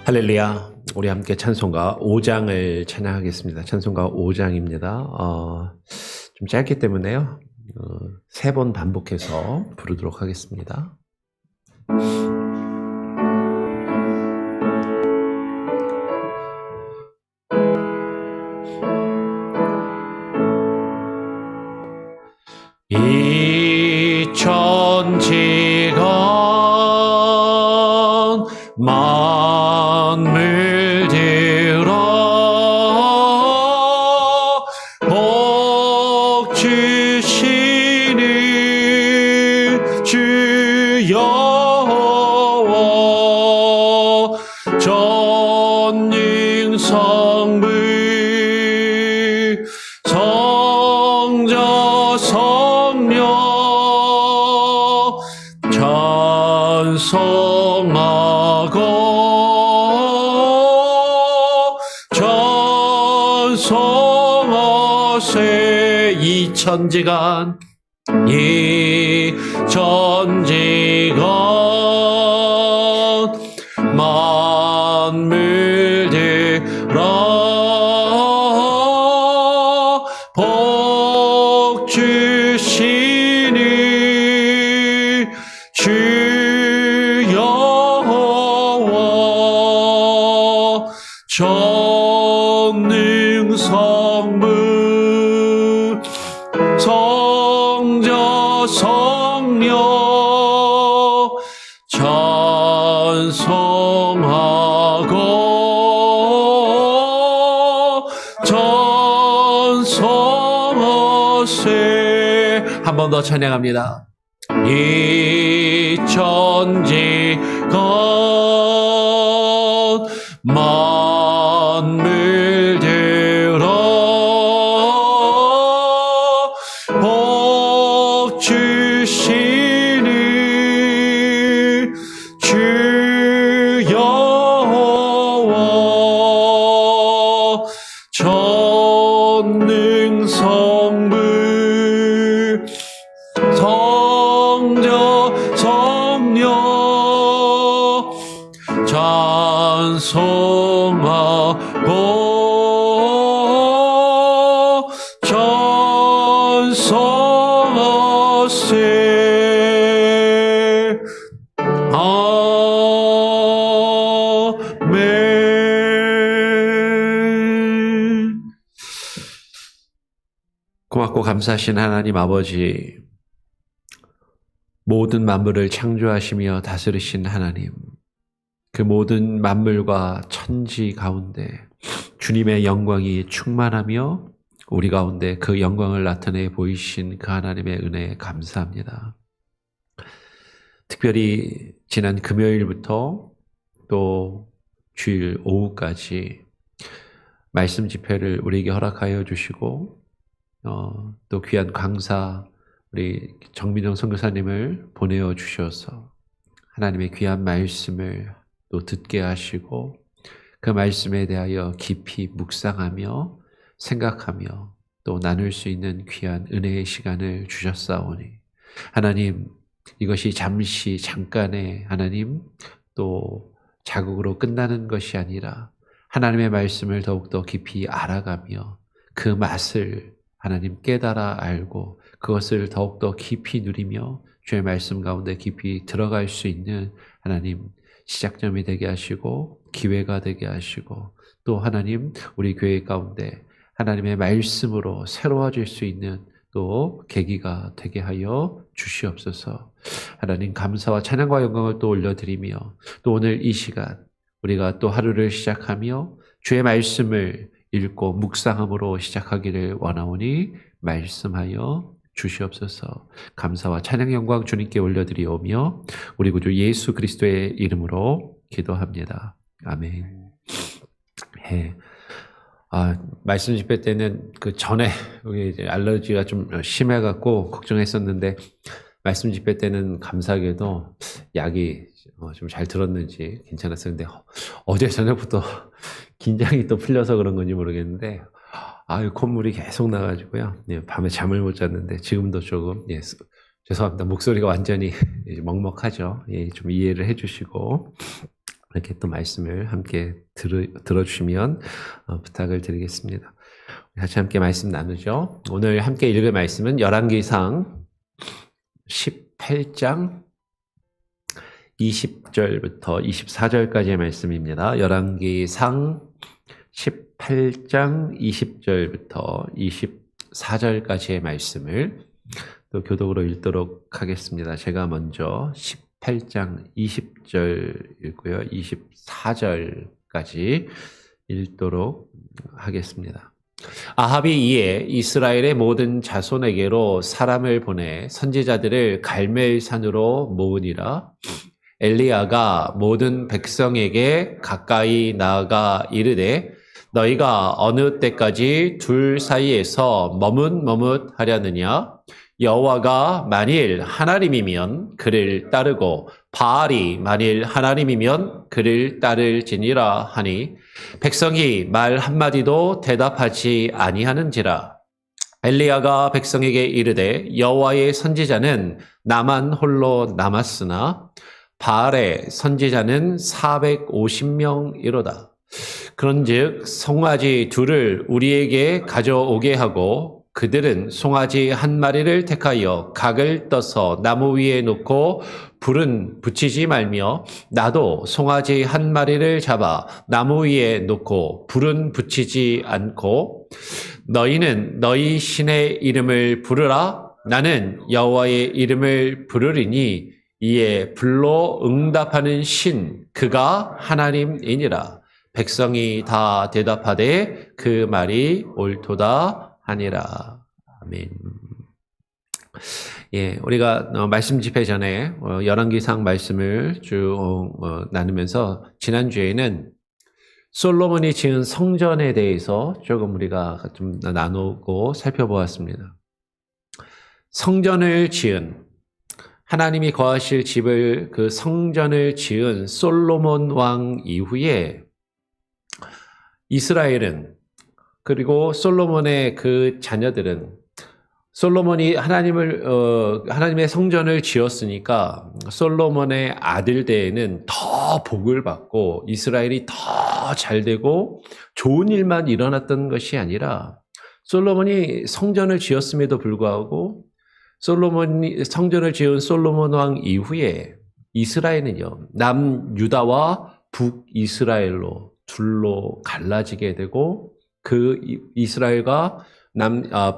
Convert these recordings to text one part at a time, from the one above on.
할렐루야. 우리 함께 찬송가 5장을 찬양하겠습니다. 찬송가 5장입니다. 좀 짧기 때문에요. 3번 반복해서 부르도록 하겠습니다. 이 천지가 만물들어 복 주시는 주 여호와 전능성부 성자 성령 찬송하세. 이 천지간 만물들아 복 주시는 주 여호와 전능성부 성자 성령 찬송하고 찬송하세. 한 번 더 찬양합니다. 이 천지가 만물들어 복 주시는 주 여호와 전능성부 성자 성령 찬송하고 찬송하세. 아멘. 고맙고 감사하신 하나님 아버지, 모든 만물을 창조하시며 다스리신 하나님, 그 모든 만물과 천지 가운데 주님의 영광이 충만하며 우리 가운데 그 영광을 나타내 보이신 그 하나님의 은혜에 감사합니다. 특별히 지난 금요일부터 또 주일 오후까지 말씀 집회를 우리에게 허락하여 주시고 또 귀한 강사 우리 정민정 선교사님을 보내어 주셔서 하나님의 귀한 말씀을 또 듣게 하시고 그 말씀에 대하여 깊이 묵상하며 생각하며 또 나눌 수 있는 귀한 은혜의 시간을 주셨사오니 하나님, 이것이 잠시 잠깐의 하나님 또 자극으로 끝나는 것이 아니라 하나님의 말씀을 더욱더 깊이 알아가며 그 맛을 하나님 깨달아 알고 그것을 더욱더 깊이 누리며 주의 말씀 가운데 깊이 들어갈 수 있는 하나님 시작점이 되게 하시고 기회가 되게 하시고 또 하나님 우리 교회 가운데 하나님의 말씀으로 새로워질 수 있는 또 계기가 되게 하여 주시옵소서. 하나님 감사와 찬양과 영광을 또 올려드리며 또 오늘 이 시간 우리가 또 하루를 시작하며 주의 말씀을 읽고 묵상함으로 시작하기를 원하오니 말씀하여 주시옵소서. 감사와 찬양 영광 주님께 올려드리오며 우리 구주 예수 그리스도의 이름으로 기도합니다. 아멘. 말씀 집회 때는 그 전에 여기 이제 알러지가 좀 심해갖고 걱정했었는데 말씀 집회 때는 감사하게도 약이 좀 잘 들었는지 괜찮았어요. 근데 어제 저녁부터 긴장이 또 풀려서 그런 건지 모르겠는데 콧물이 계속 나가지고요. 밤에 잠을 못 잤는데 지금도 조금 죄송합니다. 목소리가 완전히 먹먹하죠. 좀 이해를 해주시고 이렇게 또 말씀을 함께 들어주시면 부탁을 드리겠습니다. 같이 함께 말씀 나누죠. 오늘 함께 읽을 말씀은 열왕기상 18장 20절부터 24절까지의 말씀입니다. 열왕기상 18장 20절부터 24절까지의 말씀을 또 교독으로 읽도록 하겠습니다. 제가 먼저 18장 20절 읽고요. 24절까지 읽도록 하겠습니다. 아합이 이에 이스라엘의 모든 자손에게로 사람을 보내 선지자들을 갈멜산으로 모으니라. 엘리야가 모든 백성에게 가까이 나아가 이르되 너희가 어느 때까지 둘 사이에서 머뭇머뭇하려느냐? 여호와가 만일 하나님이면 그를 따르고 바알이 만일 하나님이면 그를 따를지니라 하니 백성이 말 한마디도 대답하지 아니하는지라. 엘리야가 백성에게 이르되 여호와의 선지자는 나만 홀로 남았으나 바알의 선지자는 450명이로다. 그런즉 송아지 둘을 우리에게 가져오게 하고 그들은 송아지 한 마리를 택하여 각을 떠서 나무 위에 놓고 불은 붙이지 말며 나도 송아지 한 마리를 잡아 나무 위에 놓고 불은 붙이지 않고 너희는 너희 신의 이름을 부르라. 나는 여호와의 이름을 부르리니 이에 불로 응답하는 신 그가 하나님이니라. 백성이 다 대답하되 그 말이 옳도다 하니라. 아멘. 예, 우리가 말씀 집회 전에 열왕기상 말씀을 쭉 나누면서 지난주에는 솔로몬이 지은 성전에 대해서 조금 우리가 좀 나누고 살펴보았습니다. 성전을 지은 하나님이 거하실 집을 그 성전을 지은 솔로몬 왕 이후에 이스라엘은 그리고 솔로몬의 그 자녀들은 솔로몬이 하나님의 성전을 지었으니까 솔로몬의 아들대에는 더 복을 받고 이스라엘이 더 잘되고 좋은 일만 일어났던 것이 아니라 솔로몬이 성전을 지었음에도 불구하고 솔로몬이 성전을 지은 솔로몬 왕 이후에 이스라엘은요 남유다와 북이스라엘로 둘로 갈라지게 되고 그 이스라엘과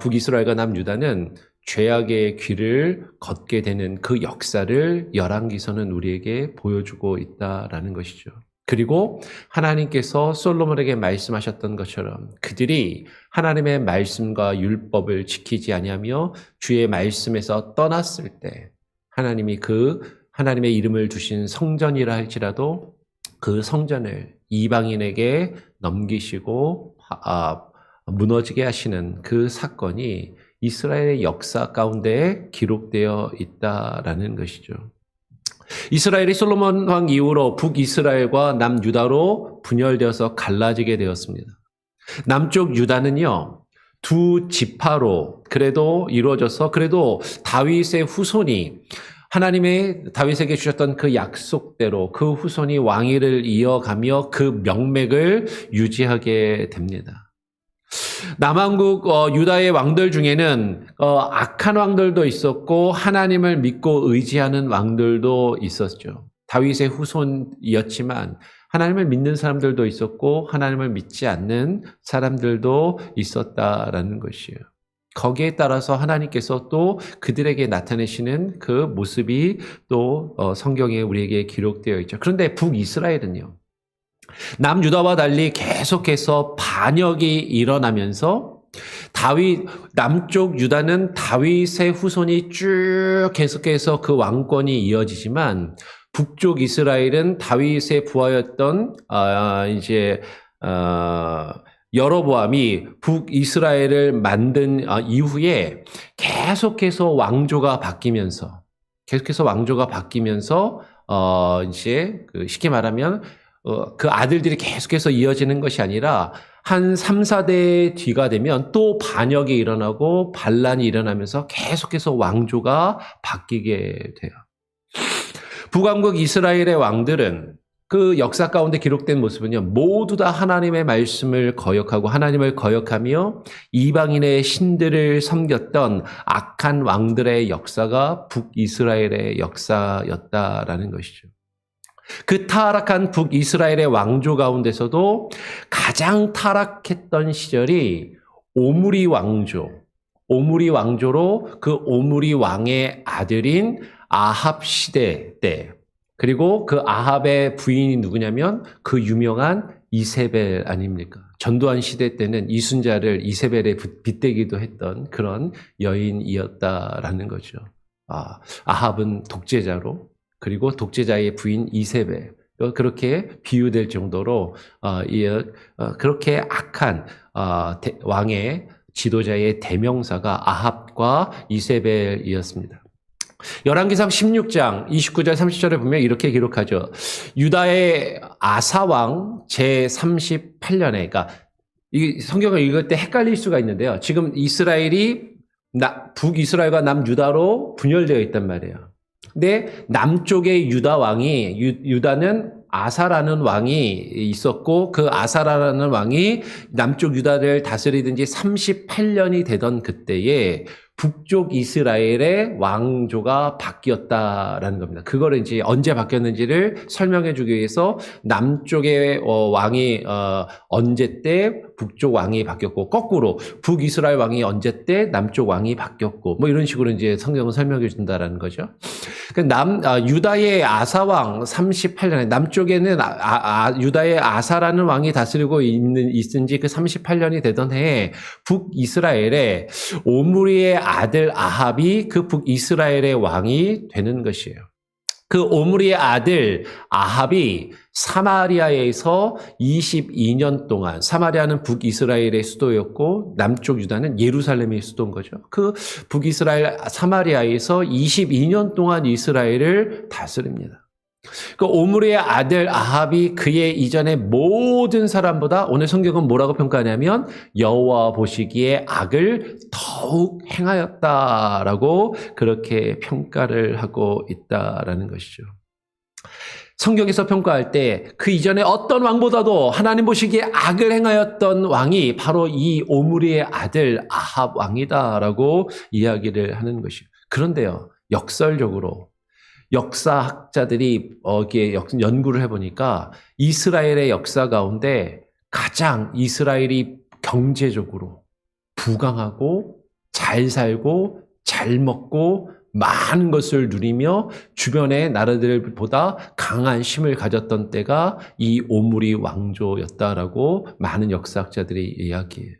북이스라엘과 남유다는 죄악의 길을 걷게 되는 그 역사를 열왕기서는 우리에게 보여주고 있다라는 것이죠. 그리고 하나님께서 솔로몬에게 말씀하셨던 것처럼 그들이 하나님의 말씀과 율법을 지키지 아니하며 주의 말씀에서 떠났을 때 하나님이 하나님의 이름을 두신 성전이라 할지라도 그 성전을 이방인에게 넘기시고 무너지게 하시는 그 사건이 이스라엘의 역사 가운데 기록되어 있다라는 것이죠. 이스라엘이 솔로몬 왕 이후로 북이스라엘과 남유다로 분열되어서 갈라지게 되었습니다. 남쪽 유다는요, 두 지파로 그래도 이루어져서 그래도 다윗의 후손이 하나님의 다윗에게 주셨던 그 약속대로 그 후손이 왕위를 이어가며 그 명맥을 유지하게 됩니다. 남왕국 유다의 왕들 중에는 악한 왕들도 있었고 하나님을 믿고 의지하는 왕들도 있었죠. 다윗의 후손이었지만 하나님을 믿는 사람들도 있었고 하나님을 믿지 않는 사람들도 있었다라는 것이에요. 거기에 따라서 하나님께서 또 그들에게 나타내시는 그 모습이 또 성경에 우리에게 기록되어 있죠. 그런데 북이스라엘은요. 남유다와 달리 계속해서 반역이 일어나면서 남쪽 유다는 다윗의 후손이 쭉 계속해서 그 왕권이 이어지지만 북쪽 이스라엘은 다윗의 부하였던 여로보암이 북이스라엘을 만든 이후에 계속해서 왕조가 바뀌면서 쉽게 말하면 그 아들들이 계속해서 이어지는 것이 아니라 한 3, 4대 뒤가 되면 또 반역이 일어나고 반란이 일어나면서 계속해서 왕조가 바뀌게 돼요. 북왕국 이스라엘의 왕들은 그 역사 가운데 기록된 모습은요, 모두 다 하나님의 말씀을 거역하고 하나님을 거역하며 이방인의 신들을 섬겼던 악한 왕들의 역사가 북이스라엘의 역사였다라는 것이죠. 그 타락한 북이스라엘의 왕조 가운데서도 가장 타락했던 시절이 오므리 왕조로 그 오므리 왕의 아들인 아합 시대 때, 그리고 그 아합의 부인이 누구냐면 그 유명한 이세벨 아닙니까? 전두환 시대 때는 이순자를 이세벨에 빗대기도 했던 그런 여인이었다라는 거죠. 아합은 독재자로, 그리고 독재자의 부인 이세벨, 그렇게 비유될 정도로 그렇게 악한 왕의 지도자의 대명사가 아합과 이세벨이었습니다. 열왕기상 16장 29절 30절에 보면 이렇게 기록하죠. 유다의 아사왕 제38년에, 그러니까 이 성경을 읽을 때 헷갈릴 수가 있는데요. 지금 이스라엘이 북이스라엘과 남유다로 분열되어 있단 말이에요. 근데 남쪽의 유다 왕이, 유다는 아사라는 왕이 있었고, 그 아사라는 왕이 남쪽 유다를 다스리던 지 38년이 되던 그때에 북쪽 이스라엘의 왕조가 바뀌었다라는 겁니다. 그거를 이제 언제 바뀌었는지를 설명해 주기 위해서 남쪽의 왕이 언제 때 북쪽 왕이 바뀌었고, 거꾸로 북이스라엘 왕이 언제 때 남쪽 왕이 바뀌었고, 뭐 이런 식으로 이제 성경은 설명해 준다라는 거죠. 유다의 아사왕 38년에, 남쪽에는 유다의 아사라는 왕이 다스리고 있은 지 그 38년이 되던 해에 북이스라엘에 오므리의 아들 아합이 그 북이스라엘의 왕이 되는 것이에요. 그 오므리의 아들 아합이 사마리아에서 22년 동안, 사마리아는 북이스라엘의 수도였고 남쪽 유다는 예루살렘의 수도인 거죠. 그 북이스라엘 사마리아에서 22년 동안 이스라엘을 다스립니다. 그 오므리의 아들 아합이 그의 이전의 모든 사람보다, 오늘 성경은 뭐라고 평가하냐면 여호와 보시기에 악을 더욱 행하였다라고 그렇게 평가를 하고 있다라는 것이죠. 성경에서 평가할 때 그 이전에 어떤 왕보다도 하나님 보시기에 악을 행하였던 왕이 바로 이 오므리의 아들 아합 왕이다라고 이야기를 하는 것이에요. 그런데요, 역설적으로 역사학자들이 연구를 해보니까 이스라엘의 역사 가운데 가장 이스라엘이 경제적으로 부강하고 잘 살고 잘 먹고 많은 것을 누리며 주변의 나라들보다 강한 힘을 가졌던 때가 이 오므리 왕조였다라고 많은 역사학자들이 이야기해요.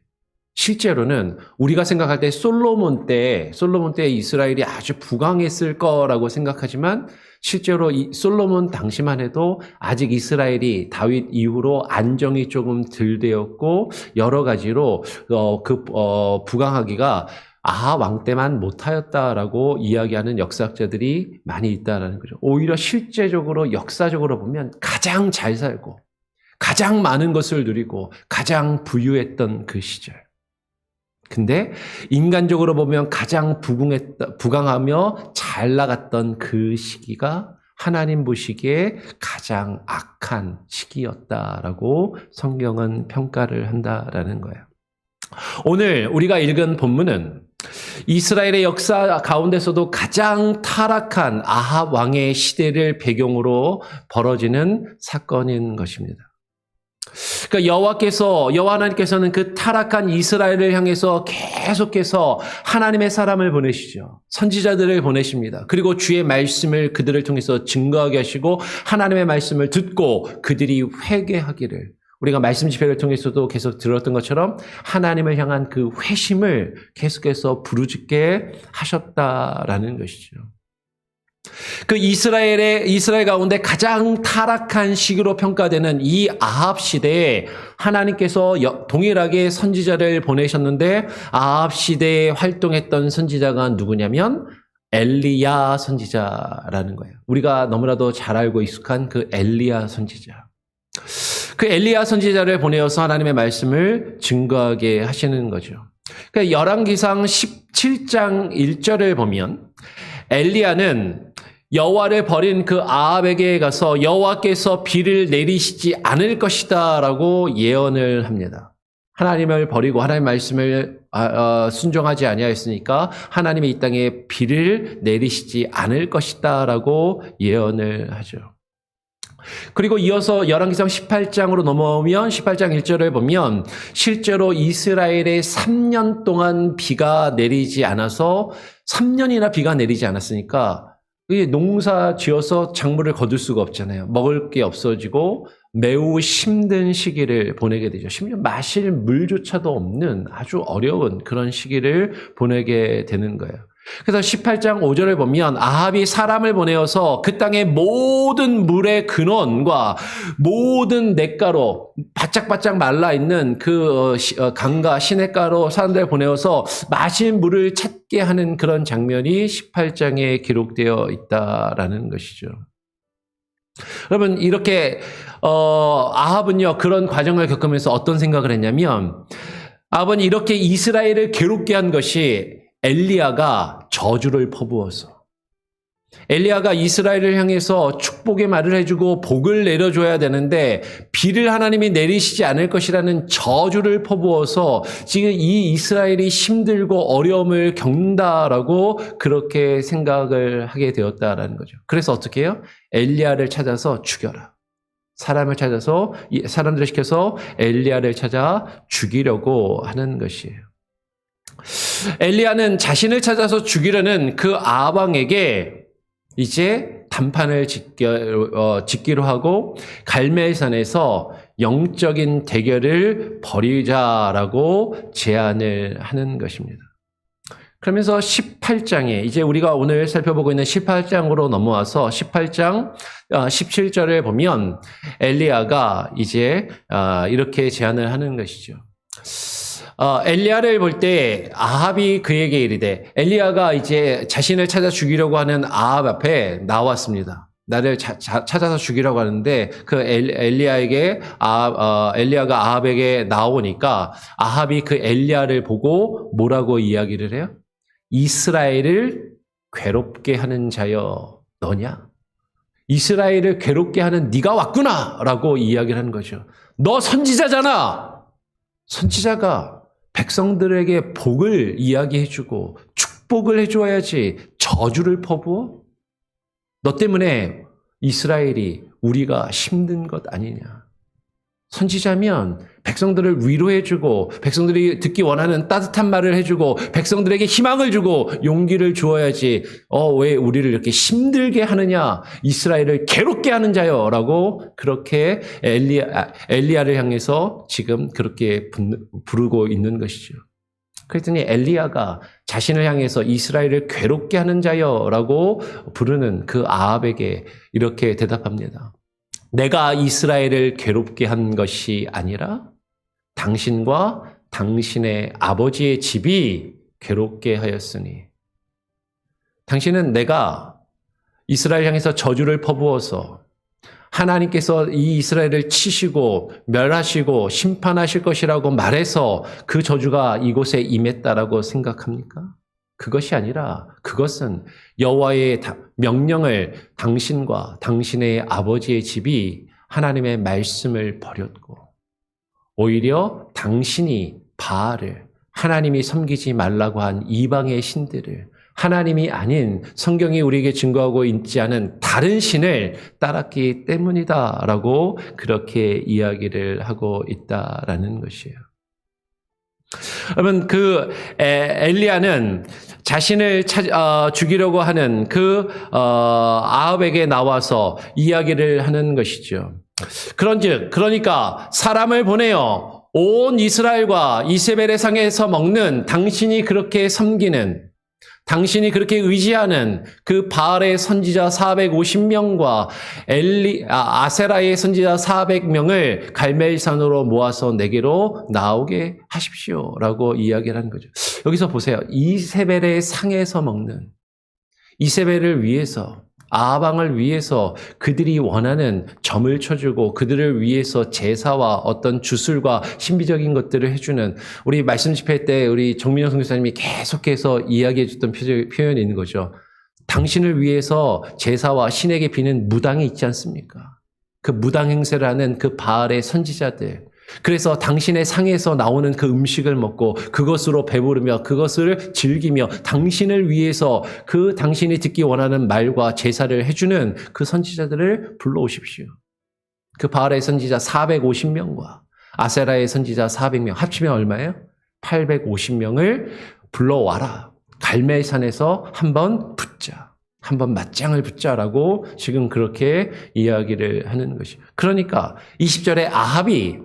실제로는 우리가 생각할 때 솔로몬 때 이스라엘이 아주 부강했을 거라고 생각하지만, 실제로 이 솔로몬 당시만 해도 아직 이스라엘이 다윗 이후로 안정이 조금 덜 되었고 여러 가지로 부강하기가 아합 왕 때만 못하였다라고 이야기하는 역사학자들이 많이 있다는 거죠. 오히려 실제적으로 역사적으로 보면 가장 잘 살고 가장 많은 것을 누리고 가장 부유했던 그 시절. 근데 인간적으로 보면 가장 부강하며 잘 나갔던 그 시기가 하나님 보시기에 가장 악한 시기였다라고 성경은 평가를 한다라는 거예요. 오늘 우리가 읽은 본문은 이스라엘의 역사 가운데서도 가장 타락한 아합 왕의 시대를 배경으로 벌어지는 사건인 것입니다. 그러니까 여호와 하나님께서는 그 타락한 이스라엘을 향해서 계속해서 하나님의 사람을 보내시죠. 선지자들을 보내십니다. 그리고 주의 말씀을 그들을 통해서 증거하게 하시고 하나님의 말씀을 듣고 그들이 회개하기를, 우리가 말씀 집회를 통해서도 계속 들었던 것처럼 하나님을 향한 그 회심을 계속해서 부르짖게 하셨다라는 것이죠. 그 이스라엘 가운데 가장 타락한 시기로 평가되는 이 아합 시대에 하나님께서 동일하게 선지자를 보내셨는데, 아합 시대에 활동했던 선지자가 누구냐면 엘리야 선지자라는 거예요. 우리가 너무나도 잘 알고 익숙한 그 엘리야 선지자. 그 엘리야 선지자를 보내어서 하나님의 말씀을 증거하게 하시는 거죠. 그러니까 열왕기상 17장 1절을 보면 엘리야는 여호와를 버린 그 아합에게 가서 여호와께서 비를 내리시지 않을 것이다라고 예언을 합니다. 하나님을 버리고 하나님의 말씀을 순종하지 아니하였으니까 하나님이 이 땅에 비를 내리시지 않을 것이다라고 예언을 하죠. 그리고 이어서 열왕기상 18장으로 넘어오면 18장 1절을 보면 실제로 이스라엘에 3년 동안 비가 내리지 않아서 3년이나 비가 내리지 않았으니까 농사 지어서 작물을 거둘 수가 없잖아요. 먹을 게 없어지고 매우 힘든 시기를 보내게 되죠. 심지어 마실 물조차도 없는 아주 어려운 그런 시기를 보내게 되는 거예요. 그래서 18장 5절을 보면 아합이 사람을 보내어서 그 땅의 모든 물의 근원과 모든 냇가로 바짝바짝 말라있는 그 강과 시냇가로 사람들을 보내어서 마실 물을 찾게 하는 그런 장면이 18장에 기록되어 있다라는 것이죠. 여러분 이렇게 아합은요 그런 과정을 겪으면서 어떤 생각을 했냐면 아합은 이렇게 이스라엘을 괴롭게 한 것이 엘리야가 저주를 퍼부어서 엘리야가 이스라엘을 향해서 축복의 말을 해주고 복을 내려줘야 되는데 비를 하나님이 내리시지 않을 것이라는 저주를 퍼부어서 지금 이 이스라엘이 힘들고 어려움을 겪는다라고 그렇게 생각을 하게 되었다라는 거죠. 그래서 어떻게 해요? 엘리야를 찾아서 죽여라. 사람들을 시켜서 엘리야를 찾아 죽이려고 하는 것이에요. 엘리야는 자신을 찾아서 죽이려는 그 아방에게 이제 단판을 짓기로 하고 갈멜산에서 영적인 대결을 벌이자라고 제안을 하는 것입니다. 그러면서 18장에 이제 우리가 오늘 살펴보고 있는 18장으로 넘어와서 18장 17절을 보면 엘리야가 이제 이렇게 제안을 하는 것이죠. 엘리야를 볼 때 아합이 그에게 이르되 엘리야가 이제 자신을 찾아 죽이려고 하는 아합 앞에 나왔습니다. 나를 찾아서 죽이려고 하는데 그 엘리야가 아합에게 나오니까 아합이 그 엘리야를 보고 뭐라고 이야기를 해요? 이스라엘을 괴롭게 하는 자여 너냐? 이스라엘을 괴롭게 하는 네가 왔구나라고 이야기를 하는 거죠. 너 선지자잖아. 선지자가 백성들에게 복을 이야기해주고 축복을 해줘야지 저주를 퍼부어? 너 때문에 이스라엘이 우리가 힘든 것 아니냐. 선지자면 백성들을 위로해주고 백성들이 듣기 원하는 따뜻한 말을 해주고 백성들에게 희망을 주고 용기를 주어야지 왜 우리를 이렇게 힘들게 하느냐. 이스라엘을 괴롭게 하는 자요 라고 그렇게 엘리야를 향해서 지금 그렇게 부르고 있는 것이죠. 그랬더니 엘리야가 자신을 향해서 이스라엘을 괴롭게 하는 자요 라고 부르는 그 아합에게 이렇게 대답합니다. 내가 이스라엘을 괴롭게 한 것이 아니라 당신과 당신의 아버지의 집이 괴롭게 하였으니 당신은 내가 이스라엘 향해서 저주를 퍼부어서 하나님께서 이 이스라엘을 치시고 멸하시고 심판하실 것이라고 말해서 그 저주가 이곳에 임했다라고 생각합니까? 그것이 아니라 그것은 여호와의 명령을 당신과 당신의 아버지의 집이 하나님의 말씀을 버렸고 오히려 당신이 바알을 하나님이 섬기지 말라고 한 이방의 신들을 하나님이 아닌 성경이 우리에게 증거하고 있지 않은 다른 신을 따랐기 때문이다라고 그렇게 이야기를 하고 있다라는 것이에요. 여러분 그 엘리야는 자신을 죽이려고 하는 그 아합에게 나와서 이야기를 하는 것이죠. 그러니까 사람을 보내어 온 이스라엘과 이세벨의 상에서 먹는 당신이 그렇게 섬기는 당신이 그렇게 의지하는 그 바알의 선지자 450명과 아세라의 선지자 400명을 갈멜산으로 모아서 내게로 나오게 하십시오라고 이야기를 하는 거죠. 여기서 보세요. 이세벨의 상에서 먹는 이세벨을 위해서 아방을 위해서 그들이 원하는 점을 쳐주고 그들을 위해서 제사와 어떤 주술과 신비적인 것들을 해주는 우리 말씀 집회 때 우리 정민영 선교사님이 계속해서 이야기해 줬던 표현이 있는 거죠. 당신을 위해서 제사와 신에게 비는 무당이 있지 않습니까? 그 무당 행세를 하는 그 바알의 선지자들. 그래서 당신의 상에서 나오는 그 음식을 먹고 그것으로 배부르며 그것을 즐기며 당신을 위해서 그 당신이 듣기 원하는 말과 제사를 해주는 그 선지자들을 불러오십시오. 그 바알의 선지자 450명과 아세라의 선지자 400명 합치면 얼마예요? 850명을 불러와라. 갈멜산에서 한번 붙자. 한번 맞짱을 붙자라고 지금 그렇게 이야기를 하는 것이에요. 그러니까 20절에 아합이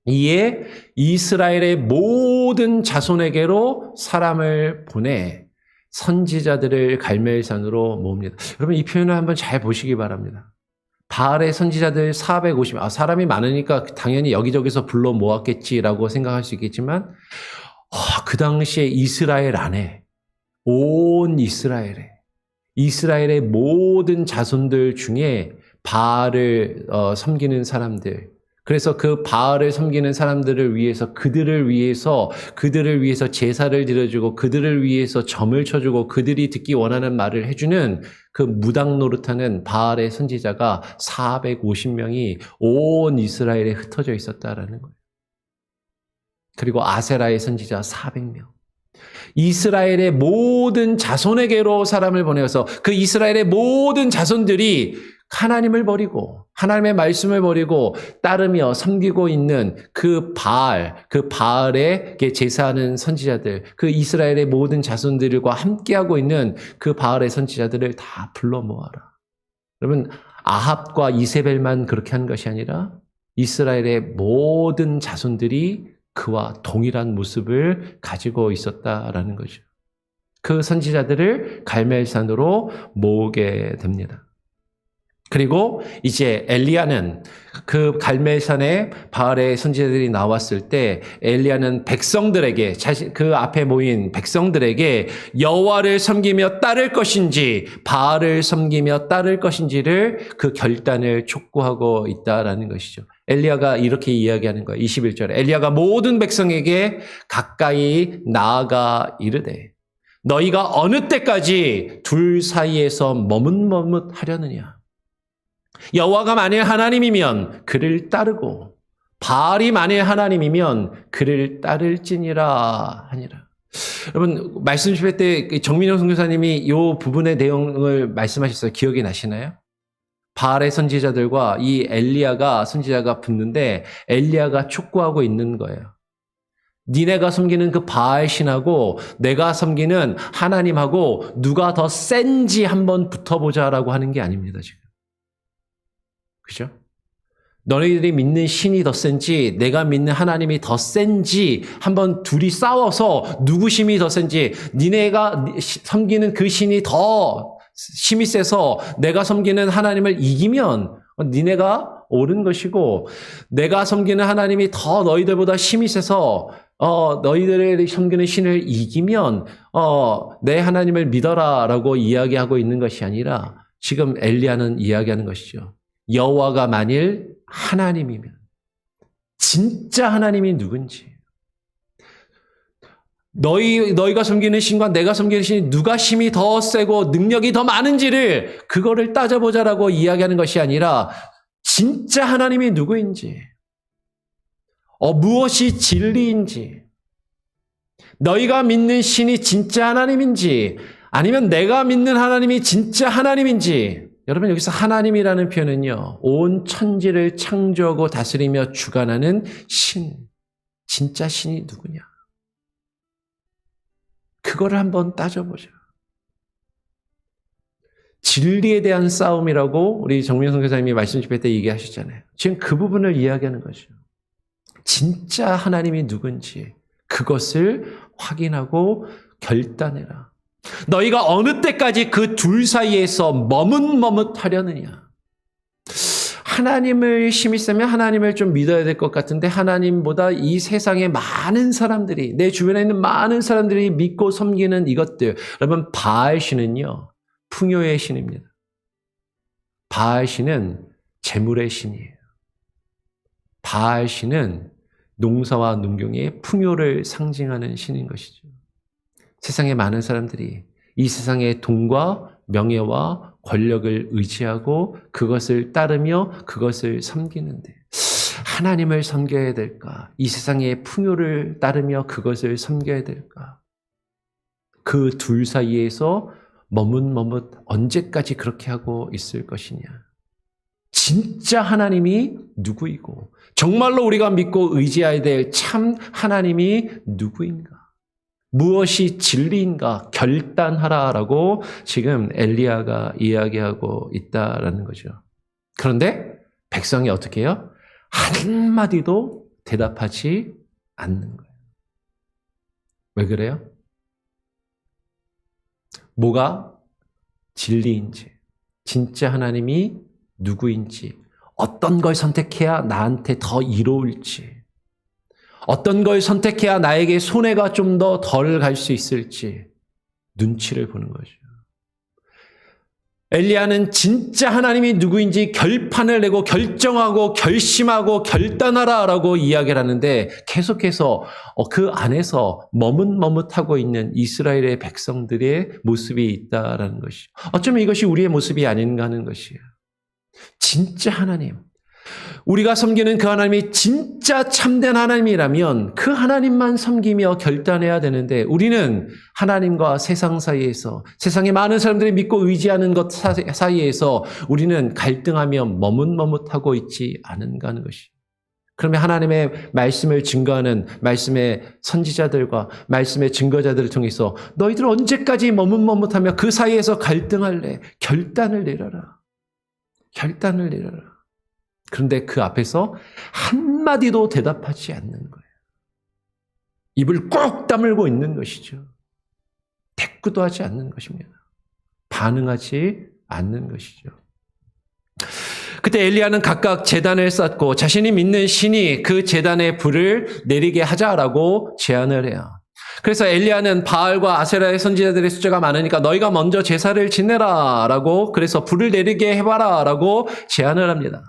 이에 이스라엘의 모든 자손에게로 사람을 보내 선지자들을 갈멜산으로 모읍니다. 여러분 이 표현을 한번 잘 보시기 바랍니다. 바알의 선지자들 450명, 사람이 많으니까 당연히 여기저기서 불러 모았겠지라고 생각할 수 있겠지만 그 당시에 이스라엘 안에 온 이스라엘의 모든 자손들 중에 바알을 섬기는 사람들, 그래서 그 바알을 섬기는 사람들을 위해서 그들을 위해서 제사를 드려주고 그들을 위해서 점을 쳐주고 그들이 듣기 원하는 말을 해주는 그 무당 노릇하는 바알의 선지자가 450명이 온 이스라엘에 흩어져 있었다라는 거예요. 그리고 아세라의 선지자 400명. 이스라엘의 모든 자손에게로 사람을 보내어서 그 이스라엘의 모든 자손들이 하나님을 버리고 하나님의 말씀을 버리고 따르며 섬기고 있는 그 바알에 제사하는 선지자들, 그 이스라엘의 모든 자손들과 함께하고 있는 그 바알의 선지자들을 다 불러 모아라. 여러분 아합과 이세벨만 그렇게 한 것이 아니라 이스라엘의 모든 자손들이 그와 동일한 모습을 가지고 있었다라는 거죠. 그 선지자들을 갈멜산으로 모으게 됩니다. 그리고 이제 엘리야는 그 갈멜산에 바알의 선지자들이 나왔을 때 엘리야는 백성들에게 그 앞에 모인 백성들에게 여호와를 섬기며 따를 것인지 바알을 섬기며 따를 것인지를 그 결단을 촉구하고 있다라는 것이죠. 엘리야가 이렇게 이야기하는 거예요. 21절에 엘리야가 모든 백성에게 가까이 나아가 이르되 너희가 어느 때까지 둘 사이에서 머뭇머뭇하려느냐. 여호와가 만일 하나님이면 그를 따르고 바알이 만일 하나님이면 그를 따를지니라 하니라. 여러분 말씀 집회 때 정민영 선교사님이 이 부분의 내용을 말씀하셨어요. 기억이 나시나요? 바알의 선지자들과 이 엘리야가 선지자가 붙는데 엘리야가 촉구하고 있는 거예요. 니네가 섬기는 그 바알 신하고 내가 섬기는 하나님하고 누가 더 센지 한번 붙어보자라고 하는 게 아닙니다. 지금. 그죠? 너희들이 믿는 신이 더 센지 내가 믿는 하나님이 더 센지 한번 둘이 싸워서 누구 힘이 더 센지 니네가 섬기는 그 신이 더 힘이 세서 내가 섬기는 하나님을 이기면 니네가 옳은 것이고 내가 섬기는 하나님이 더 너희들보다 힘이 세서 너희들이 섬기는 신을 이기면 내 하나님을 믿어라라고 이야기하고 있는 것이 아니라 지금 엘리야는 이야기하는 것이죠. 여호와가 만일 하나님이면 진짜 하나님이 누군지 너희가 섬기는 신과 내가 섬기는 신이 누가 힘이 더 세고 능력이 더 많은지를 그거를 따져보자라고 이야기하는 것이 아니라 진짜 하나님이 누구인지 무엇이 진리인지 너희가 믿는 신이 진짜 하나님인지 아니면 내가 믿는 하나님이 진짜 하나님인지. 여러분 여기서 하나님이라는 표현은요. 온 천지를 창조하고 다스리며 주관하는 신. 진짜 신이 누구냐. 그거를 한번 따져보자. 진리에 대한 싸움이라고 우리 정민성 교사님이 말씀 집회 때 얘기하셨잖아요. 지금 그 부분을 이야기하는 거죠. 진짜 하나님이 누군지 그것을 확인하고 결단해라. 너희가 어느 때까지 그 둘 사이에서 머뭇머뭇하려느냐. 하나님을 힘이 세면 하나님을 좀 믿어야 될 것 같은데 하나님보다 이 세상에 많은 사람들이 내 주변에 있는 많은 사람들이 믿고 섬기는 이것들. 여러분 바알 신은요. 풍요의 신입니다. 바알 신은 재물의 신이에요. 바알 신은 농사와 농경의 풍요를 상징하는 신인 것이죠. 세상에 많은 사람들이 이 세상의 돈과 명예와 권력을 의지하고 그것을 따르며 그것을 섬기는데 하나님을 섬겨야 될까? 이 세상의 풍요를 따르며 그것을 섬겨야 될까? 그 둘 사이에서 머뭇머뭇 언제까지 그렇게 하고 있을 것이냐? 진짜 하나님이 누구이고 정말로 우리가 믿고 의지해야 될 참 하나님이 누구인가? 무엇이 진리인가 결단하라라고 지금 엘리야가 이야기하고 있다라는 거죠. 그런데 백성이 어떻게 해요? 한마디도 대답하지 않는 거예요. 왜 그래요? 뭐가 진리인지, 진짜 하나님이 누구인지, 어떤 걸 선택해야 나한테 더 이로울지, 어떤 걸 선택해야 나에게 손해가 좀 더 덜 갈 수 있을지 눈치를 보는 거죠. 엘리야는 진짜 하나님이 누구인지 결판을 내고 결정하고 결심하고 결단하라라고 이야기를 하는데 계속해서 그 안에서 머뭇머뭇하고 있는 이스라엘의 백성들의 모습이 있다라는 것이 어쩌면 이것이 우리의 모습이 아닌가 하는 것이에요. 진짜 하나님, 우리가 섬기는 그 하나님이 진짜 참된 하나님이라면 그 하나님만 섬기며 결단해야 되는데 우리는 하나님과 세상 사이에서 세상의 많은 사람들이 믿고 의지하는 것 사이에서 우리는 갈등하며 머뭇머뭇하고 있지 않은가 하는 것이. 그러면 하나님의 말씀을 증거하는 말씀의 선지자들과 말씀의 증거자들을 통해서 너희들 언제까지 머뭇머뭇하며 그 사이에서 갈등할래? 결단을 내려라. 결단을 내려라. 그런데 그 앞에서 한마디도 대답하지 않는 거예요. 입을 꾹 다물고 있는 것이죠. 대꾸도 하지 않는 것입니다. 반응하지 않는 것이죠. 그때 엘리야는 각각 제단을 쌓고 자신이 믿는 신이 그 제단에 불을 내리게 하자라고 제안을 해요. 그래서 엘리야는 바알과 아세라의 선지자들의 숫자가 많으니까 너희가 먼저 제사를 지내라 라고 그래서 불을 내리게 해봐라 라고 제안을 합니다.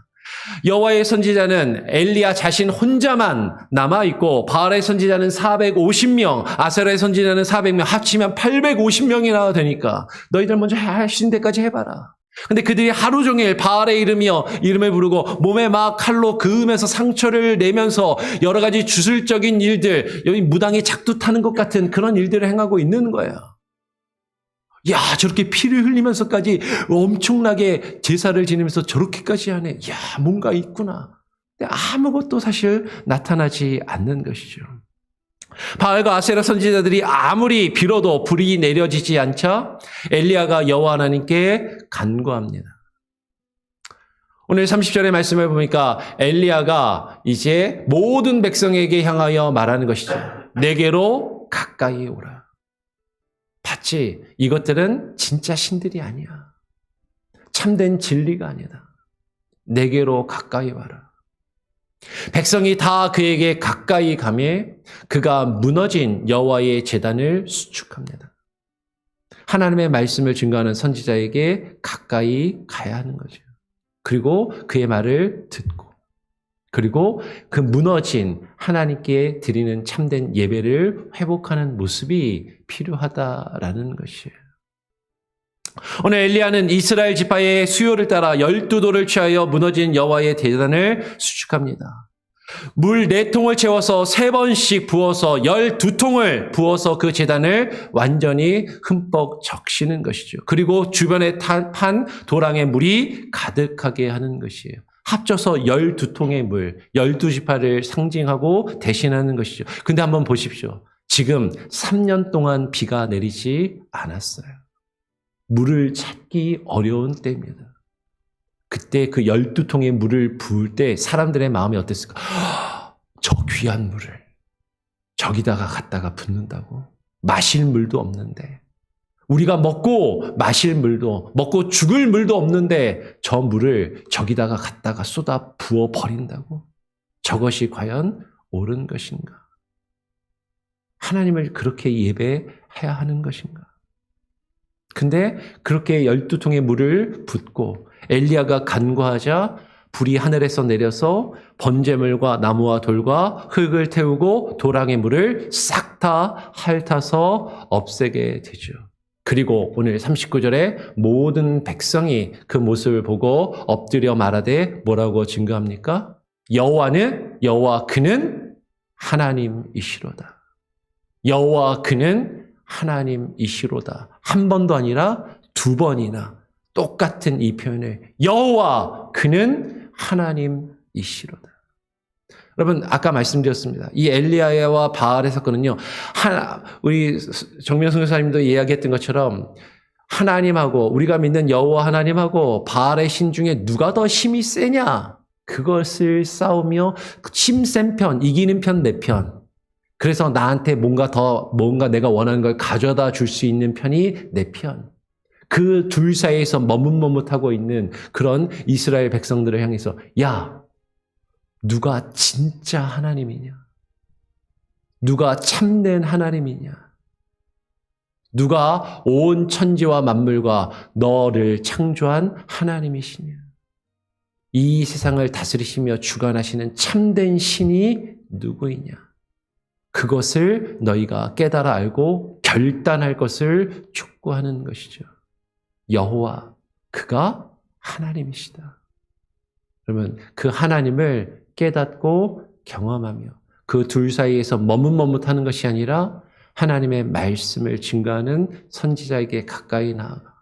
여호와의 선지자는 엘리야 자신 혼자만 남아있고 바알의 선지자는 450명, 아세라의 선지자는 400명, 합치면 850명이나 되니까 너희들 먼저 하신 데까지 해봐라. 근데 그들이 하루 종일 바알의 이름을 부르고 몸에 막 칼로 그으면서 상처를 내면서 여러 가지 주술적인 일들, 여기 무당이 작두 타는 것 같은 그런 일들을 행하고 있는 거예요. 야, 저렇게 피를 흘리면서까지 엄청나게 제사를 지내면서 저렇게까지 하네. 야, 뭔가 있구나. 근데 아무것도 사실 나타나지 않는 것이죠. 바알과 아세라 선지자들이 아무리 빌어도 불이 내려지지 않자 엘리야가 여호와 하나님께 간구합니다. 오늘 30절의 말씀을 보니까 엘리야가 이제 모든 백성에게 향하여 말하는 것이죠. 내게로 가까이 오라. 봤지? 이것들은 진짜 신들이 아니야. 참된 진리가 아니다. 내게로 가까이 와라. 백성이 다 그에게 가까이 가매 그가 무너진 여호와의 제단을 수축합니다. 하나님의 말씀을 증거하는 선지자에게 가까이 가야 하는 거죠. 그리고 그의 말을 듣고 그리고 그 무너진 하나님께 드리는 참된 예배를 회복하는 모습이 필요하다라는 것이에요. 오늘 엘리야는 이스라엘 지파의 수요를 따라 12돌을 취하여 무너진 여호와의 제단을 수축합니다. 물 4통을 채워서 3번씩 부어서 12통을 부어서 그 제단을 완전히 흠뻑 적시는 것이죠. 그리고 주변에 판 도랑의 물이 가득하게 하는 것이에요. 합쳐서 12통의 물, 12지파를 상징하고 대신하는 것이죠. 근데 한번 보십시오. 지금 3년 동안 비가 내리지 않았어요. 물을 찾기 어려운 때입니다. 그때 그 12통의 물을 부을 때 사람들의 마음이 어땠을까? 저 귀한 물을 저기다가 갖다가 붓는다고? 마실 물도 없는데 우리가 먹고 마실 물도 먹고 죽을 물도 없는데 저 물을 저기다가 갖다가 쏟아 부어 버린다고? 저것이 과연 옳은 것인가? 하나님을 그렇게 예배해야 하는 것인가? 근데 그렇게 12통의 물을 붓고 엘리야가 간구하자 불이 하늘에서 내려서 번제물과 나무와 돌과 흙을 태우고 도랑의 물을 싹 다 핥아서 없애게 되죠. 그리고 오늘 39절에 모든 백성이 그 모습을 보고 엎드려 말하되 뭐라고 증거합니까? 여호와 그는 하나님이시로다. 여호와 그는 하나님이시로다. 한 번도 아니라 두 번이나 똑같은 이 표현을 여호와 그는 하나님이시로다. 여러분 아까 말씀드렸습니다. 이 엘리야와 바알의 사건은요. 우리 정명승 교사님도 이야기했던 것처럼 하나님하고 우리가 믿는 여호와 하나님하고 바알의 신 중에 누가 더 힘이 세냐? 그것을 싸우며 힘센 편, 이기는 편, 내 편. 그래서 나한테 뭔가 내가 원하는 걸 가져다 줄 수 있는 편이 내 편. 그 둘 사이에서 머뭇머뭇하고 있는 그런 이스라엘 백성들을 향해서 야, 누가 진짜 하나님이냐? 누가 참된 하나님이냐? 누가 온 천지와 만물과 너를 창조한 하나님이시냐? 이 세상을 다스리시며 주관하시는 참된 신이 누구이냐? 그것을 너희가 깨달아 알고 결단할 것을 촉구하는 것이죠. 여호와, 그가 하나님이시다. 그러면 그 하나님을 깨닫고 경험하며 그 둘 사이에서 머뭇머뭇하는 것이 아니라 하나님의 말씀을 증거하는 선지자에게 가까이 나아가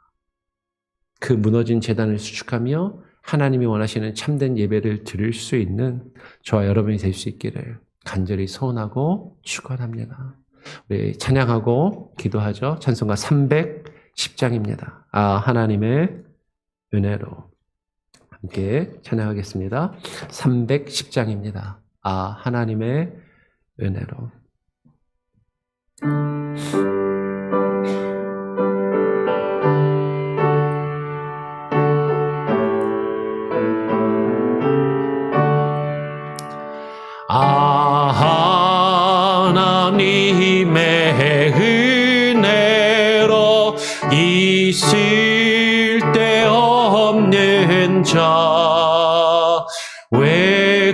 그 무너진 제단을 수축하며 하나님이 원하시는 참된 예배를 드릴 수 있는 저와 여러분이 될 수 있기를 간절히 소원하고 축원합니다. 우리 찬양하고 기도하죠. 찬송가 310장입니다. 하나님의 은혜로 함께 찬양하겠습니다. 310장입니다. 하나님의 은혜로. 하나님의 은혜로 있을 데 없는 자 왜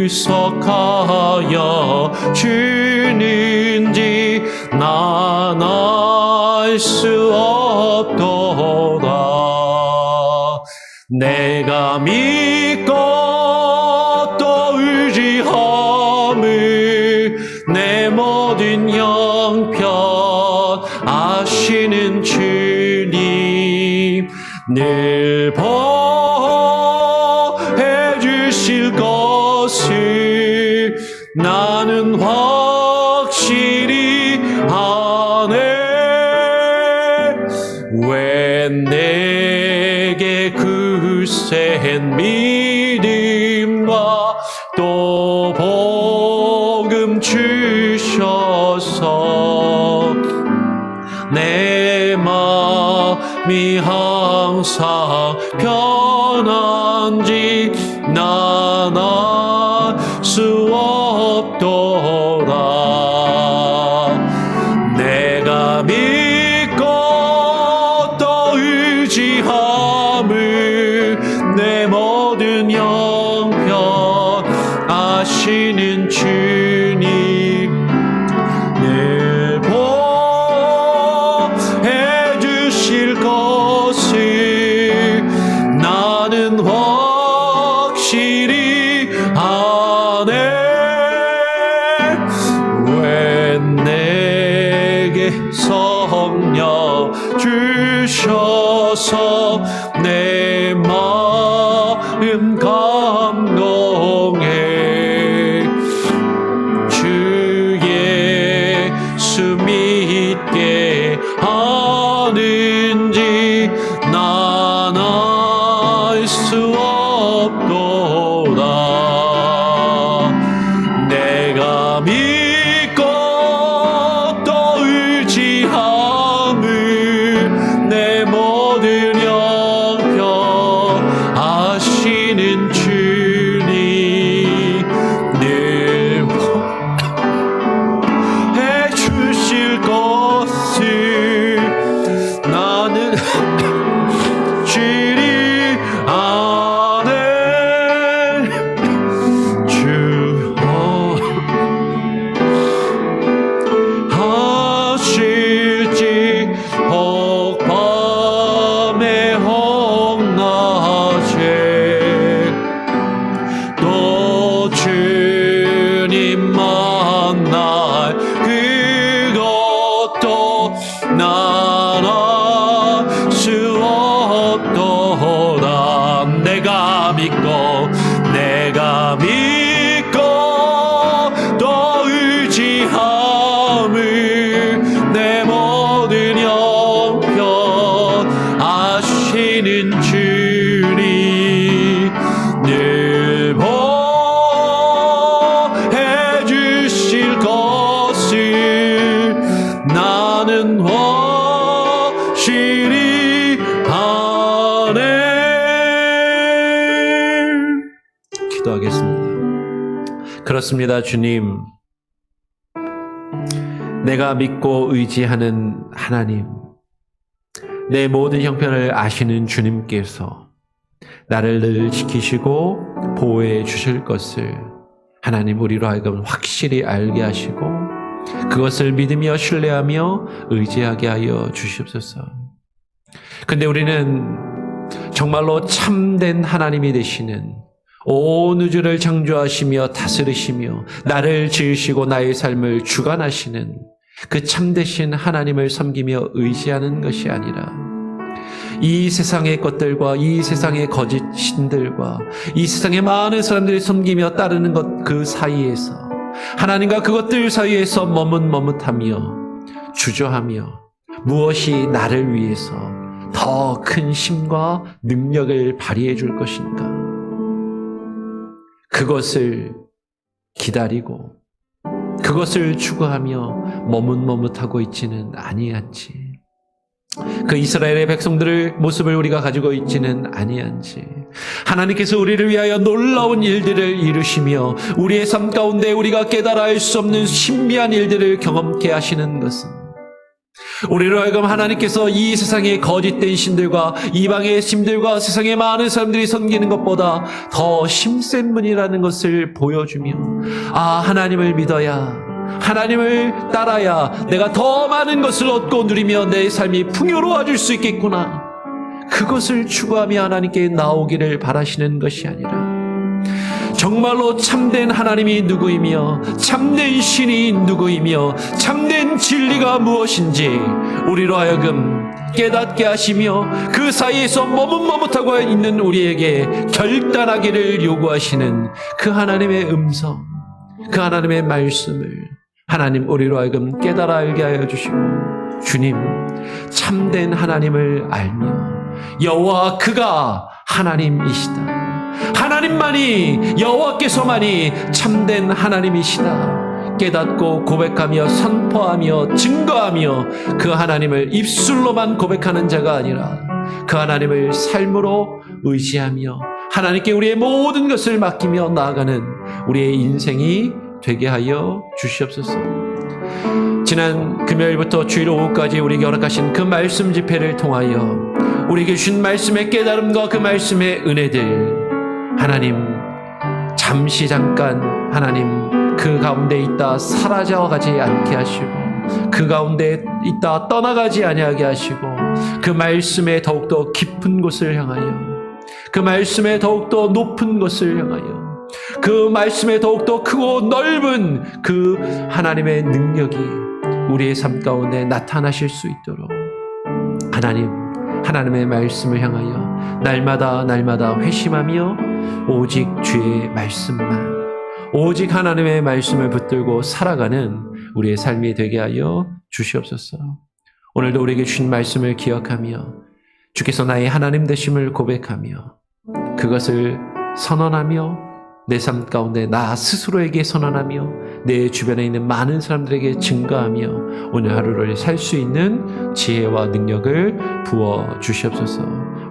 구속하여 주는지 난 알 수 없도다. 내가 믿고 또 의지함을 내 모든 형편 아시는 주님 늘 보해 주실 것을 나는 확실히 아네. 왜 내게 그 센 믿음과 또 복음 주셔서 내 마음이 항상 편한지 난 알 수 없도다. 내가 믿고 또 의지함을 내 모든 형편 아시는 주님 늘 보해 주실 것을 나는 확실히 아네. 왜 내게 성령 주셔서 내 마음 감동해. 주 예수 믿게 하는지 난 알 수 없도다. 내가 믿고 또 의지함을 내 모든 형편 아시는 주님 늘 해주실 것을 나는 주리 아네. 내가 믿고 또 의지함을 내 모든 형편 아시는 주님 늘 보해 주실 것을 나는 확실히 아네. 기도하겠습니다. 그렇습니다, 주님. 내가 믿고 의지하는 하나님, 내 모든 형편을 아시는 주님께서 나를 늘 지키시고 보호해 주실 것을 하나님 우리로 하여금 확실히 알게 하시고 그것을 믿으며 신뢰하며 의지하게 하여 주시옵소서. 근데 우리는 정말로 참된 하나님이 되시는 온 우주를 창조하시며 다스리시며 나를 지으시고 나의 삶을 주관하시는 그 참되신 하나님을 섬기며 의지하는 것이 아니라 이 세상의 것들과 이 세상의 거짓 신들과 이 세상의 많은 사람들이 섬기며 따르는 것 그 사이에서 하나님과 그것들 사이에서 머뭇머뭇하며 주저하며 무엇이 나를 위해서 더 큰 힘과 능력을 발휘해 줄 것인가, 그것을 기다리고 그것을 추구하며 머뭇머뭇하고 있지는 아니한지, 그 이스라엘의 백성들의 모습을 우리가 가지고 있지는 아니한지, 하나님께서 우리를 위하여 놀라운 일들을 이루시며 우리의 삶 가운데 우리가 깨달아 알 수 없는 신비한 일들을 경험케 하시는 것은 우리로 하여금 하나님께서 이 세상의 거짓된 신들과 이방의 신들과 세상의 많은 사람들이 섬기는 것보다 더 힘센 분이라는 것을 보여주며, 아, 하나님을 믿어야, 하나님을 따라야 내가 더 많은 것을 얻고 누리며 내 삶이 풍요로워질 수 있겠구나, 그것을 추구하며 하나님께 나오기를 바라시는 것이 아니라 정말로 참된 하나님이 누구이며 참된 신이 누구이며 참된 진리가 무엇인지 우리로 하여금 깨닫게 하시며 그 사이에서 머뭇머뭇하고 있는 우리에게 결단하기를 요구하시는 그 하나님의 음성, 그 하나님의 말씀을 하나님 우리로 하여금 깨달아 알게 하여 주시고, 주님, 참된 하나님을 알며 여호와 그가 하나님이시다, 하나님만이, 여호와께서만이 참된 하나님이시다 깨닫고 고백하며 선포하며 증거하며 그 하나님을 입술로만 고백하는 자가 아니라 그 하나님을 삶으로 의지하며 하나님께 우리의 모든 것을 맡기며 나아가는 우리의 인생이 되게 하여 주시옵소서. 지난 금요일부터 주일 오후까지 우리에게 허락하신 그 말씀 집회를 통하여 우리에게 주신 말씀의 깨달음과 그 말씀의 은혜들, 하나님, 잠시 잠깐 하나님 그 가운데 있다 사라져가지 않게 하시고 그 가운데 있다 떠나가지 아니하게 하시고 그 말씀에 더욱더 깊은 곳을 향하여, 그 말씀에 더욱더 높은 곳을 향하여, 그 말씀에 더욱더 크고 넓은 그 하나님의 능력이 우리의 삶 가운데 나타나실 수 있도록 하나님, 하나님의 말씀을 향하여 날마다 회심하며 오직 주의 말씀만, 오직 하나님의 말씀을 붙들고 살아가는 우리의 삶이 되게 하여 주시옵소서. 오늘도 우리에게 주신 말씀을 기억하며 주께서 나의 하나님 되심을 고백하며 그것을 선언하며 내 삶 가운데 나 스스로에게 선언하며 내 주변에 있는 많은 사람들에게 증거하며 오늘 하루를 살 수 있는 지혜와 능력을 부어 주시옵소서.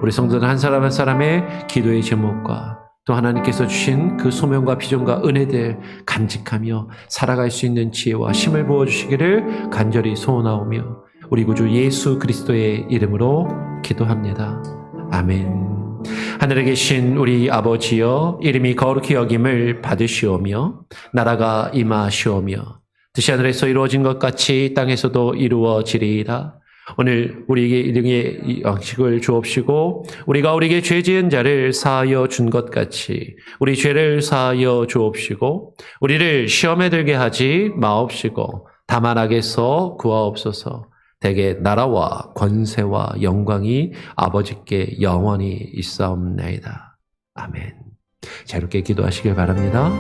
우리 성도들 한 사람 한 사람의 기도의 제목과 또 하나님께서 주신 그 소명과 비전과 은혜들 간직하며 살아갈 수 있는 지혜와 힘을 부어주시기를 간절히 소원하오며 우리 구주 예수 그리스도의 이름으로 기도합니다. 아멘. 하늘에 계신 우리 아버지여, 이름이 거룩히 여김을 받으시오며 나라가 임하시오며 뜻이 하늘에서 이루어진 것 같이 땅에서도 이루어지리이다. 오늘 우리에게 일용의 양식을 주옵시고 우리가 우리에게 죄 지은 자를 사하여 준 것 같이 우리 죄를 사하여 주옵시고 우리를 시험에 들게 하지 마옵시고 다만 악에서 구하옵소서. 대개 나라와 권세와 영광이 아버지께 영원히 있사옵나이다. 아멘. 자유롭게 기도하시길 바랍니다.